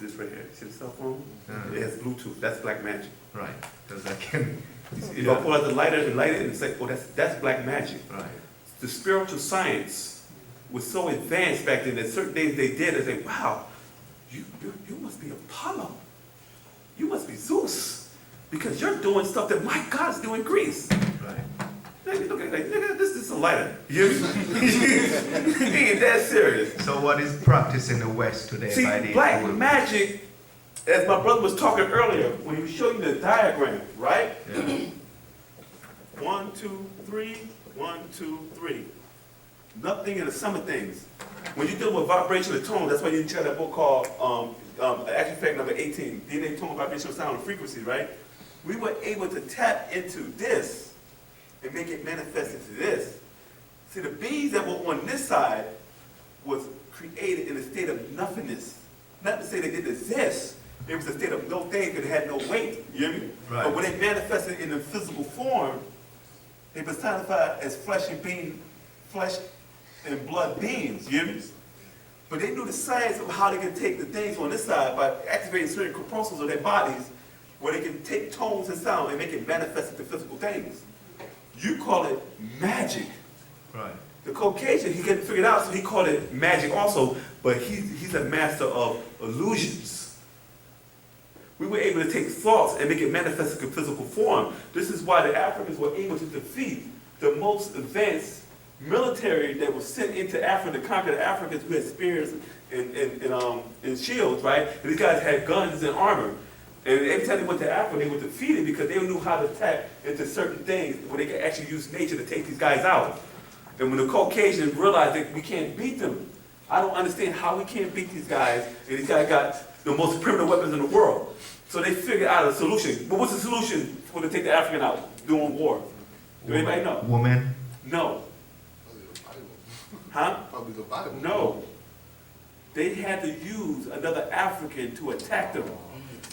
This right here. See the cell phone? Uh-huh. It has Bluetooth. That's black magic. Right, because I can... If I pull out the lighter and light it and say, oh, that's black magic. Right. The spiritual science was so advanced back then that certain things they did, they say, wow, you must be Apollo. You must be Zeus. Because you're doing stuff that my God's doing in Greece. Right. Look at like, nigga, this is a lighter. You hear me? He ain't that serious. So what is practiced in the West today See, by the... black magic, as my brother was talking earlier, when he was showing you the diagram, right? Yeah. 1, 2, 3, 1, 2, 3. Nothing in the sum of things. When you're dealing with vibration and tone, that's why you check that book called Action Fact number 18, DNA, tone, vibration, sound, and frequency, right? We were able to tap into this and make it manifest into this. See, the beings that were on this side was created in a state of nothingness. Not to say they didn't exist. It was a state of no thing because it had no weight. You hear me? Right. But when they manifested in the physical form, they personified as flesh and blood beings. You hear me? But they knew the science of how they could take the things on this side by activating certain corpuscles of their bodies, where they can take tones and sound and make it manifest into physical things. You call it magic. Right. The Caucasian, he couldn't figure it out, so he called it magic also, but he's a master of illusions. We were able to take thoughts and make it manifest in physical form. This is why the Africans were able to defeat the most advanced military that was sent into Africa to conquer the Africans who had spears and shields, right? And these guys had guns and armor. And every time they went to Africa, they were defeated because they knew how to tap into certain things where they could actually use nature to take these guys out. And when the Caucasians realized that we can't beat them, I don't understand how we can't beat these guys, and these guys got the most primitive weapons in the world. So they figured out a solution. But what's the solution for to take the African out during war? Do anybody know? Woman? No. Probably the Bible. Huh? Probably the Bible. No. They had to use another African to attack them.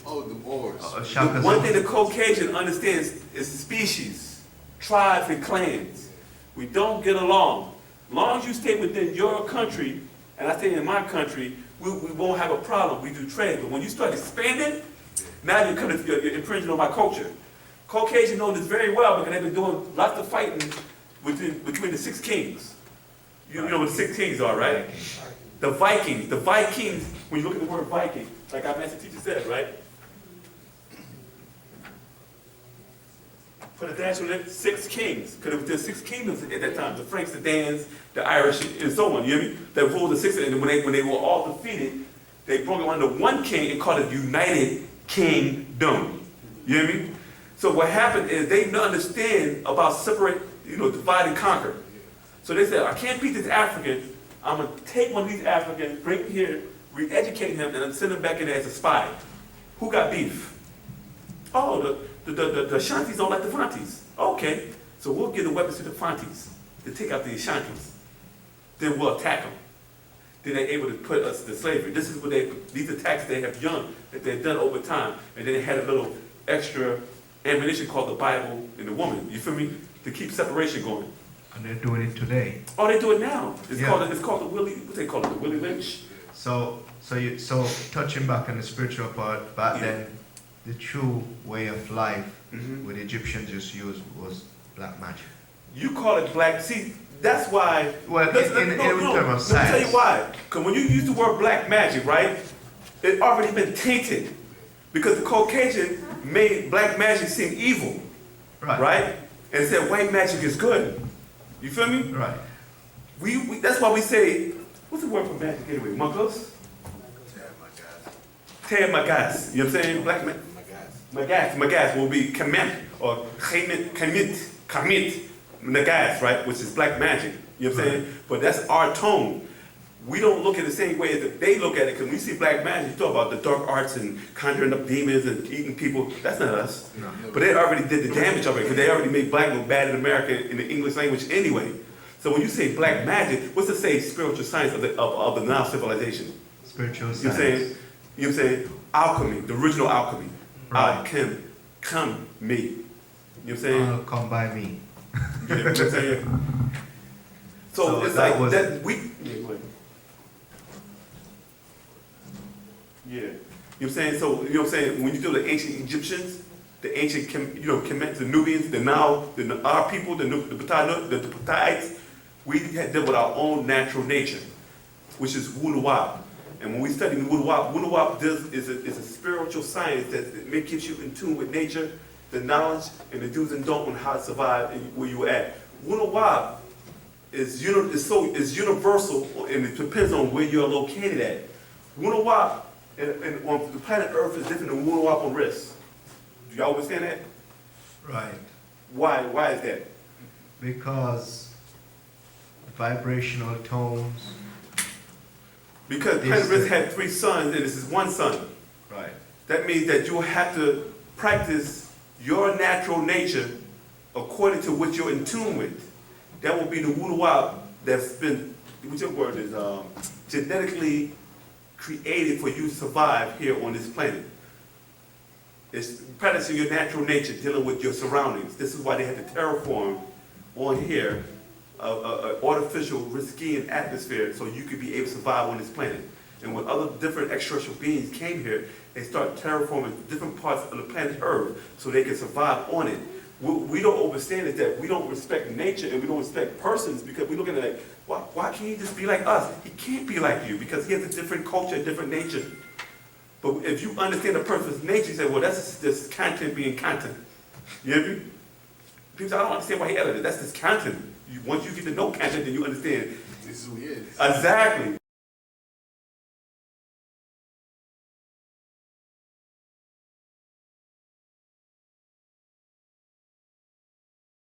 Oh, the Moors. Shaka One Zulu. thing the Caucasian understands is species, tribes, and clans. We don't get along. As long as you stay within your country, and I stay in my country, we won't have a problem. We do trade. But when you start expanding, now you're infringing on my culture. Caucasians know this very well because they've been doing lots of fighting between the 6 kings. You know what the 6 kings are, right? The Vikings. The Vikings, when you look at the word Viking, like our master teacher said, right? Put a dash on it, 6 kings. Because there were 6 kingdoms at that time. The Franks, the Danes, the Irish, and so on. You hear me? That ruled the 6. And when they were all defeated, they brought them under one king and called it United Kingdom. You hear me? So what happened is they didn't understand about separate, divide and conquer. So they said, I can't beat this African, I'm gonna take one of these Africans, bring him here, re-educate him, and then send him back in there as a spy. Who got beef? Oh, the Ashantis don't like the Fantis. Okay, so we'll give the weapons to the Fantis to take out the Ashantis. Then we'll attack them. Then they're able to put us to slavery. This is what these attacks they have done, that they've done over time. And then they had a little extra ammunition called the Bible and the woman. You feel me? To keep separation going. And they're doing it today. Oh, they do it now. It's Yeah. called the Willie, what they call it, the Willie Lynch? So touching back on the spiritual part, back then, the true way of life what the Egyptians just used was black magic. You call it black, see, that's why. Well, in terms of Let me tell you science. why. Because when you use the word black magic, right, it already been tainted. Because the Caucasian made black magic seem evil, right? And said white magic is good. You feel me? Right. We that's why we say, what's the word for magic anyway? Muggles? Ted Magas. You know what I'm saying? Black man. Magas will be Kemet or Kamit, Nagas, right? Which is black magic. You know what I'm saying? But that's our tone. We don't look at it the same way that they look at it, because when we see black magic, you talk about the dark arts and conjuring up demons and eating people. That's not us. No. But they already did the damage of it, because they already made black look bad in America in the English language anyway. So when you say black magic, what's to say spiritual science of the now civilization? Spiritual You know science. what I'm saying? You know what I'm saying? Alchemy, the original alchemy. Right. Come me. You know what I'm saying? Come by me. You know what I'm saying? So it's that like was- that we. Yeah, go ahead. Yeah. You know what I'm saying? So, you know what I'm saying? When you do the ancient Egyptians, the ancient, Kemet, the Nubians, our people, the Pt.2, we had dealt with our own natural nature, which is Wu-nuwaup. And when we study Wu-nuwaup is a spiritual science that keeps you in tune with nature, the knowledge, and the do's and don'ts on how to survive and where you're at. Wu-nuwaup is universal, and it depends on where you're located at. Wu-nuwaup and on the planet Earth is different than Wu-nuwaup on Risk. Do y'all understand that? Right. Why? Why is that? Because vibrational tones. Because planet Risk had 3 suns, and this is 1 sun. Right. That means that you have to practice your natural nature according to what you're in tune with. That will be the Wu-nuwaup that's been, whichever word is, genetically created for you to survive here on this planet. It's practicing your natural nature, dealing with your surroundings. This is why they had to terraform on here an artificial Riskian atmosphere so you could be able to survive on this planet. And when other different extraterrestrial beings came here, they started terraforming different parts of the planet Earth so they could survive on it. What we don't understand is that we don't respect nature and we don't respect persons, because we look at it like, why can't he just be like us? He can't be like you because he has a different culture, a different nature. But if you understand a person's nature, you say, well, that's just content being content. You hear me? People say, I don't understand why he edited it. That's just content. Once you get to know content, then you understand. This is who he is. Exactly.